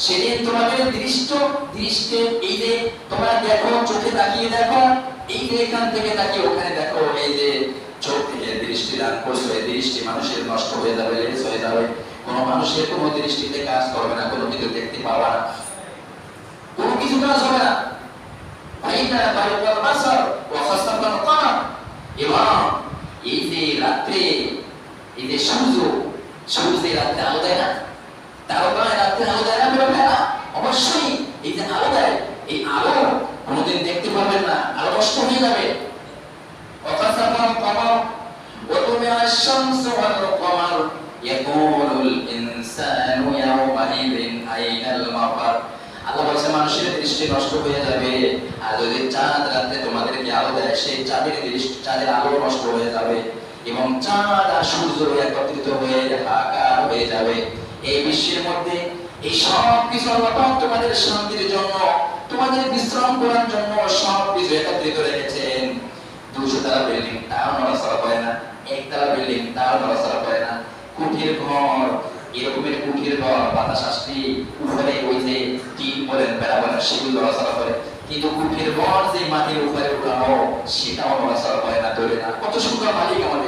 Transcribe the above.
সেদিন তোমাদের দৃষ্টে এই যে তোমরা দেখো, চোখে তাকিয়ে দেখো, এই যে এখান থেকে তাকিয়ে ওখানে দেখো, এই যে চোখ থেকে দৃষ্টি দান করছো, এই দৃষ্টি মানুষের নষ্ট হয়ে যাবে, লেস হয়ে যাবে, কোনো মানুষের কোনো দৃষ্টিতে কাজ করবে না, কোনো কিছু দেখতে পাবা না, কোনো কিছু কাজ হবে না। ফাইনা বারকাল বাসার ওয়া খাসাফাল কমার। এবং এই যে রাত্রে, এই যে সূর্য রাত্রে আলো দেয় না, তারকায় রাত্রে আলো দেয় না, বেরোবে না, অবশ্যই এই যে আলো দেয়, এই আলো কোনোদিন দেখতে পাবেন না, আলো নষ্ট হয়ে যাবে। ওয়া খাসাফাল কমার ওয়া তুমিআ আশ-শামসু ওয়াল কমার ইয়াকুলুল ইনসানু ইয়াওমাইযিন আইনাল মাফার। আল্লাহ বলেছে মানুষের দৃষ্টি নষ্ট হয়ে যাবে, আর যদি চাঁদ রাতে তোমাদেরকে আলো দেয়, সেই চাঁদের আলো নষ্ট হয়ে যাবে, এবং চাঁদ আর সূর্য একত্রিত হয়ে হাহাকার হয়ে যাবে। এই বিশ্বের মধ্যে এই সব কিছু আল্লাহ তোমাদের শান্তির জন্য, তোমাদের বিশ্রাম করার জন্য সব কিছু একত্রিত রেখেছেন। 200 তলা বিল্ডিং তাও নড়াচড়া করে না, 1 তলা বিল্ডিং তাও নড়াচড়া করে না, কুঠির ঘর, এরকমের কুঠির ঘর, বাতাস আসলে উপরে ওই যে টিন বলেন, বেড়া বলেন, সেগুলো নড়াচড়া করে, কিন্তু কুঠির ঘর যে মাটির উপরে উঠানো সেটাও নড়াচড়া করে না, ধরে না। কত সুন্দর মালিক আমাদের।